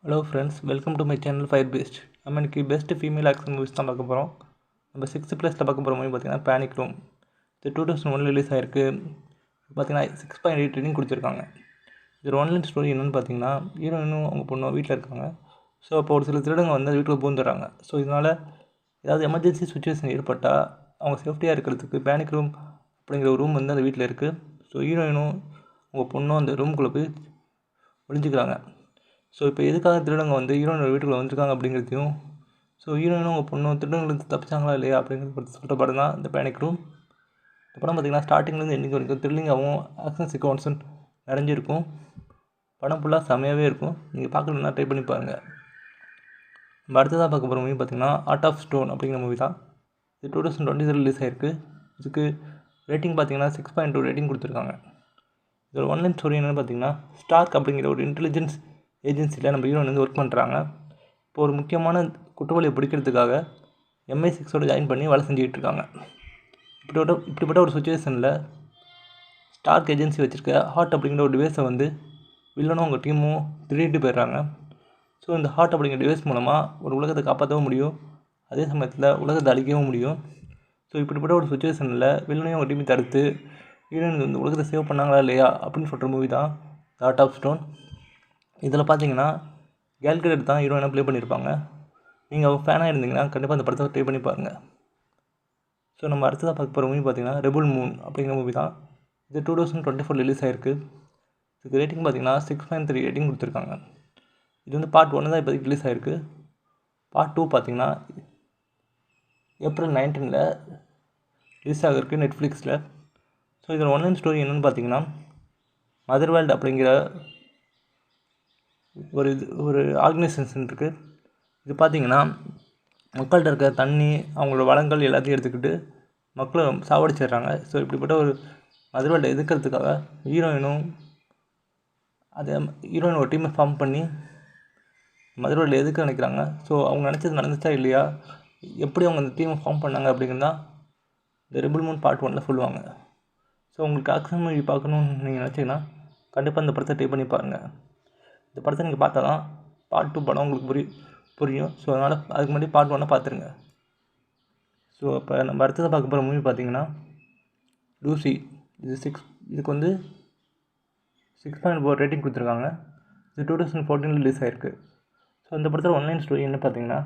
Hello friends, welcome to my channel fire paste. நம்ம இன்றைக்கி best female action movies தான் பார்க்க போகிறோம். நம்ம 6th+ பார்க்க போகிற மூவி பார்த்திங்கன்னா பேனிக் ரூம். இது 2001 ரிலீஸ் ஆகிருக்கு. பார்த்திங்கன்னா 6.8 ரேட்டிங் கொடுத்துருக்காங்க. இது ஆன்லைன் ஸ்டோரி என்னென்னு பார்த்தீங்கன்னா, ஹீரோயினும் அவங்க பொண்ணும் வீட்டில் இருக்காங்க. ஸோ அப்போ ஒரு சில திருடங்க வந்து வீட்டில் பூந்துடுறாங்க. ஸோ இதனால் ஏதாவது எமர்ஜென்சி சுச்சுவேஷன் ஏற்பட்டால் அவங்க சேஃப்டியாக இருக்கிறதுக்கு பேனிக் ரூம் அப்படிங்கிற ஒரு ரூம் வந்து அந்த வீட்டில் இருக்குது. ஸோ ஹீரோயினும் அவங்க பொண்ணும் அந்த ரூமுக்குள்ளே போய் ஒளிஞ்சிக்கிறாங்க. ஸோ இப்போ எதுக்காக திருடங்க வந்து ஹீரோயினோட வீட்டுக்குள்ளே வந்திருக்காங்க அப்படிங்கிறதையும், ஸோ ஹீரோயினும் அவங்க பொண்ணும் திருடங்களுக்கு தப்பிச்சாங்களா இல்லையா அப்படிங்கிறது சொல்கிற படம் தான் இந்த பேனிக் ரூம். இந்த படம் பார்த்திங்கன்னா ஸ்டார்டிங்லேருந்து எண்டிங் வரைக்கும் த்ரில்லிங்காகவும் ஆக்ஷன் சீக்வன்ஸும் நிறைஞ்சிருக்கும். படம் ஃபுல்லாக செம்மையாகவே இருக்கும். நீங்கள் பார்க்கணுன்னா ட்ரை பண்ணி பாருங்கள். நம்ம அடுத்ததாக பார்க்க போகிற மூவி பார்த்திங்கன்னா ஆர்ட் ஆஃப் ஸ்டோன் அப்படிங்கிற மூவி தான். இது 2020 ரிலீஸ் ஆகிருக்கு. இதுக்கு ரேட்டிங் பார்த்திங்கன்னா 6.2 ரேட்டிங் கொடுத்துருக்காங்க. இதோட ஆன்லைன் ஸ்டோரி என்னென்னு பார்த்திங்கன்னா, ஸ்டார்க் அப்படிங்கிற ஒரு இன்டெலிஜென்ஸ் ஏஜென்சியில் நம்ம ஹீரோயின் வந்து ஒர்க் பண்ணுறாங்க. இப்போ ஒரு முக்கியமான குற்றவாளியை பிடிக்கிறதுக்காக MI6 ஜாயின் பண்ணி வேலை செஞ்சுக்கிட்டு இருக்காங்க. இப்படிப்பட்ட ஒரு சுச்சுவேஷனில் ஸ்டார்க் ஏஜென்சி வச்சுருக்க ஹார்ட் அப்படிங்கிற ஒரு டிவைஸை வந்து வில்லனும் அவங்க டீமும் திருடிட்டு போயிடுறாங்க. ஸோ இந்த ஹார்ட் அப்படிங்கிற டிவைஸ் மூலமாக ஒரு உலகத்தை காப்பாற்றவும் முடியும், அதே சமயத்தில் உலகத்தை அழிக்கவும் முடியும். ஸோ இப்படிப்பட்ட ஒரு சுச்சுவேஷனில் வில்லனையும் அவங்க டீமை தடுத்து ஹீரோயினுக்கு வந்து உலகத்தை சேவ் பண்ணாங்களா இல்லையா அப்படின்னு சொல்கிற மூவி தான் ஆர்ட் ஆஃப் ஸ்டோன். இதில் பார்த்தீங்கன்னா கேல் கெடட் தான் ஹீரோயினாக ப்ளே பண்ணியிருப்பாங்க. நீங்கள் அவங்க ஃபேனாக இருந்தீங்கன்னா கண்டிப்பாக அந்த படத்தை ட்ரை பண்ணி பாருங்கள். ஸோ நம்ம அடுத்ததாக பார்க்க போகிற மூவி பார்த்திங்கன்னா ரெபுல் மூன் அப்படிங்கிற மூவி தான். இது 2024 ரிலீஸ் ஆகிருக்கு. இதுக்கு ரேட்டிங் பார்த்திங்கன்னா 6.3 ரேட்டிங் கொடுத்துருக்காங்க. இது வந்து பார்ட் 1 தான் இப்போதைக்கு ரிலீஸ் ஆகிருக்கு. பார்ட் 2 பார்த்திங்கன்னா April 19 ரிலீஸ் ஆகிருக்கு நெட்ஃப்ளிக்ஸில். ஸோ இதோட ஆன்லைன் ஸ்டோரி என்னென்னு பார்த்தீங்கன்னா, மதர் வேர்ல்டு அப்படிங்கிற ஒரு ஆர்கனைசேஷன் இருக்குது. இது பார்த்திங்கன்னா மக்கள்கிட்ட இருக்க தண்ணி, அவங்களோட வளங்கள் எல்லாத்தையும் எடுத்துக்கிட்டு மக்களை சாவடிச்சிடுறாங்க. ஸோ இப்படிப்பட்ட ஒரு மதர் வேர்ல்டை எதிர்க்கிறதுக்காக ஹீரோயின் ஒரு டீமை ஃபார்ம் பண்ணி மதர் வேர்ல்டை எதுக்க நினைக்கிறாங்க. ஸோ அவங்க நினச்சது நடந்துச்சா இல்லையா, எப்படி அவங்க அந்த டீமை ஃபார்ம் பண்ணாங்க அப்படிங்கிறது தான் இந்த ரெபுல் மூன் பார்ட் 1 சொல்லுவாங்க. ஸோ உங்களுக்கு ஆக்ஷன் மூவி பார்க்கணுன்னு நீங்கள் நினச்சிங்கன்னா கண்டிப்பாக இந்த படத்தை ட்ரை பண்ணி பாருங்கள். இந்த படத்தை நீங்கள் பார்த்தா தான் பார்ட் 2 படம் உங்களுக்கு புரியும். ஸோ அதனால் அதுக்கு முன்னாடி பார்ட் 1 பார்த்துருங்க. ஸோ இப்போ நம்ம அடுத்ததாக பார்க்க போகிற மூவி பார்த்திங்கன்னா லூசி. இதுக்கு வந்து 6.4 ரேட்டிங் கொடுத்துருக்காங்க. இது 2014 ரிலீஸ் ஆகிருக்கு. ஸோ இந்த படத்தில் ஆன்லைன் ஸ்டோரி என்ன பார்த்திங்கன்னா,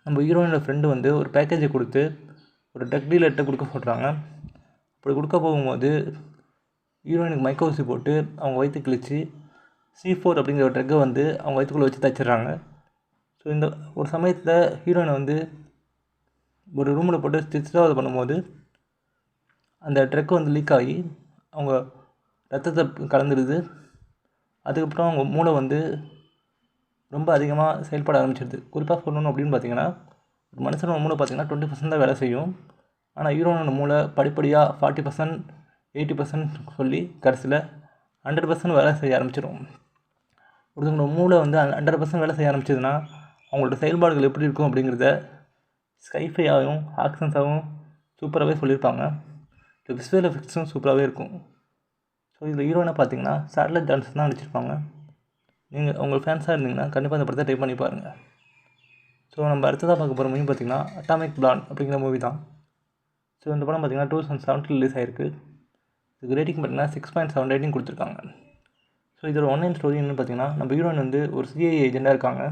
நம்ம ஹீரோயினோட ஃப்ரெண்டு வந்து ஒரு பேக்கேஜை கொடுத்து ஒரு ட்ரக் டீலர்கிட்ட கொடுக்க சொல்கிறாங்க. அப்படி கொடுக்க போகும்போது ஹீரோயினுக்கு மயக்க ஊசி போட்டு அவங்க வயிற்று கிழிச்சு C4 அப்படிங்கிற ஒரு ட்ரக்கை வந்து அவங்க வயிற்றுக்குள்ளே வச்சு தச்சிடுறாங்க. ஸோ இந்த ஒரு சமயத்தில் ஹீரோயினை வந்து ஒரு ரூமில் போட்டு சித்திரவதை பண்ணும்போது அந்த ட்ரக்கு வந்து லீக் ஆகி அவங்க ரத்தத்தை கலந்துடுது. அதுக்கப்புறம் அவங்க மூளை வந்து ரொம்ப அதிகமாக செயல்பட ஆரம்பிச்சிடுது. குறிப்பாக சொல்லணும் அப்படின்னு பார்த்தீங்கன்னா, ஒரு மனுஷனோட மூளை பார்த்திங்கன்னா 20% தான் வேலை செய்யும். ஆனால் ஹீரோயினோட மூளை படிப்படியாக 40%, 80% சொல்லி கடைசியில் 100% வேலை செய்ய ஆரம்பிச்சிடும். ஒருத்தவங்களோட மூளை வந்து 100% வேலை செய்ய ஆரம்பிச்சதுன்னா அவங்களோட செயல்பாடுகள் எப்படி இருக்கும் அப்படிங்கிறத ஸ்கைஃபையாகவும் ஆக்ஷன்ஸாகவும் சூப்பராகவே சொல்லியிருப்பாங்க. இந்த விசுவல் எஃபெக்ட்ஸும் சூப்பராகவே இருக்கும். ஸோ இதில் ஹீரோயினை பார்த்தீங்கன்னா ஸ்கார்லெட் ஜான்சன் தான் நடிச்சிருப்பாங்க. நீங்கள் உங்கள் ஃபேன்ஸாக இருந்தீங்கன்னா கண்டிப்பாக இந்த படத்தை ட்ரை பண்ணி பாருங்கள். ஸோ நம்ம அடுத்ததாக பார்க்க போகிற மூவி பார்த்திங்கன்னா அட்டாமிக் பிளான் அப்படிங்கிற மூவி தான். ஸோ இந்த படம் பார்த்திங்கன்னா 2017 ரிலீஸ் ஆகிருக்கு. இதுக்கு ரேட்டிங் பார்த்திங்கன்னா 6.7 ரேட்டிங் கொடுத்துருக்காங்க. ஸோ இதோட ஆன்லைன் ஸ்டோரி என்னென்னு பார்த்திங்கன்னா, நம்ம ஹீரோயின் வந்து ஒரு CIA ஏஜெண்டாக இருக்காங்க.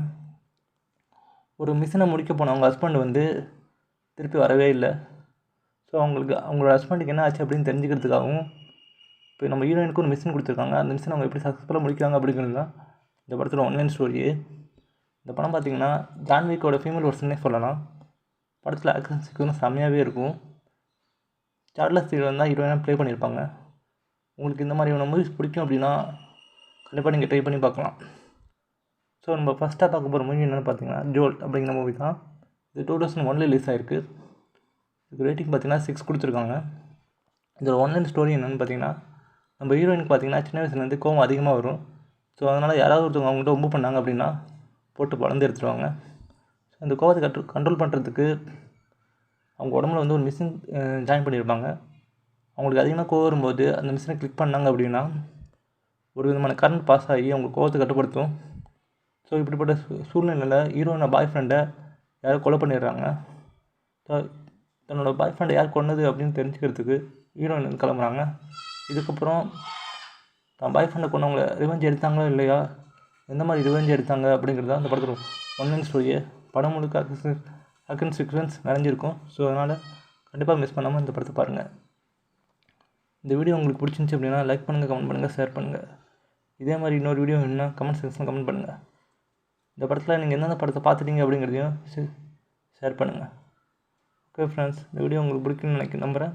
ஒரு மிஷனை முடிக்க போன அவங்க ஹஸ்பண்ட் வந்து திருப்பி வரவே இல்லை. ஸோ அவங்களோட ஹஸ்பண்டுக்கு என்ன ஆச்சு அப்படின்னு தெரிஞ்சுக்கிறதுக்காகவும் இப்போ நம்ம ஹீரோயினுக்கு ஒரு மிஷன் கொடுத்துருக்காங்க. அந்த மிஷன் அவங்க எப்படி சக்ஸஸ்ஃபுல்லாக முடிக்கிறாங்க அப்படிங்கிறது தான் இந்த படத்தோட ஆன்லைன் ஸ்டோரியே. இந்த படம் பார்த்திங்கன்னா ஜான்விக்கோட ஃபீமேல் வெர்ஷனே சொல்லலாம். படத்தில் ஆக்ஷன் சீக்வன்ஸ் செம்மையாகவே இருக்கும். சார்லஸ் தீரன் தான் ஹீரோயினாக ப்ளே பண்ணியிருப்பாங்க. உங்களுக்கு இந்த மாதிரியான மூவிஸ் பிடிக்கும் அப்படின்னா கண்டிப்பாக நீங்கள் ட்ரை பண்ணி பார்க்கலாம். ஸோ நம்ம ஃபஸ்ட்டாக பார்க்க போகிற மூவி என்னென்னு பார்த்தீங்கன்னா ஜோல்ட் அப்படிங்கிற மூவி தான். இது 2001 ரிலீஸ் ஆகிருக்கு. இதுக்கு ரேட்டிங் பார்த்திங்கன்னா 6 கொடுத்துருக்காங்க. இதோட ஆன்லைன் ஸ்டோரி என்னென்னு பார்த்தீங்கன்னா, நம்ம ஹீரோயினுக்கு பார்த்திங்கன்னா சின்ன வயசுலேருந்து கோவம் அதிகமாக வரும். ஸோ அதனால் யாராவது ஒருத்தவங்க அவங்கள்ட்ட ரொம்ப பண்ணாங்க அப்படின்னா போட்டு பழந்து எடுத்துருவாங்க. ஸோ அந்த கோவத்தை கண்ட்ரோல் பண்ணுறதுக்கு அவங்க உடம்புல வந்து ஒரு மிஷின் ஜாயின் பண்ணியிருப்பாங்க. அவங்களுக்கு அதிகமாக கோவம் வரும்போது அந்த மிஷினை கிளிக் பண்ணாங்க அப்படின்னா ஒரு விதமான கரண்ட் பாஸ் ஆகி அவங்க கோவத்தை கட்டுப்படுத்தும். ஸோ இப்படிப்பட்ட சூழ்நிலையில் ஹீரோயினை பாய் ஃப்ரெண்டை யாரோ கொலை பண்ணிடுறாங்க. ஸோ தன்னோட பாய் ஃப்ரெண்டை யார் கொன்னது அப்படின்னு தெரிஞ்சுக்கிறதுக்கு ஹீரோயின் கிளம்புறாங்க. இதுக்கப்புறம் தான் பாய் ஃப்ரெண்டை கொண்டவங்களை ரிவெஞ்ச் எடுத்தாங்களா இல்லையா, எந்த மாதிரி ரிவெஞ்ச் எடுத்தாங்க அப்படிங்கிறது தான் அந்த படத்தில் ஒன்லைன் ஸ்டோரியே. படம் முழுக்க ஆக்ஷன் சீக்வன்ஸ் நிறைஞ்சிருக்கும். ஸோ அதனால் கண்டிப்பாக மிஸ் பண்ணாமல் இந்த படத்தை பாருங்கள். இந்த வீடியோ உங்களுக்கு பிடிச்சிருந்துச்சி அப்படின்னா லைக் பண்ணுங்கள், கமெண்ட் பண்ணுங்கள், ஷேர் பண்ணுங்கள். இதே மாதிரி இன்னொரு வீடியோ வேணும்னா கமெண்ட் செக்ஷனில் கமெண்ட் பண்ணுங்கள். இந்த படத்தில் நீங்கள் எந்தெந்த படத்தை பார்த்துட்டீங்க அப்படிங்கிறதையும் ஷேர் பண்ணுங்கள். ஓகே ஃப்ரெண்ட்ஸ், இந்த வீடியோ உங்களுக்கு பிடிக்குன்னு நம்புகிறேன்.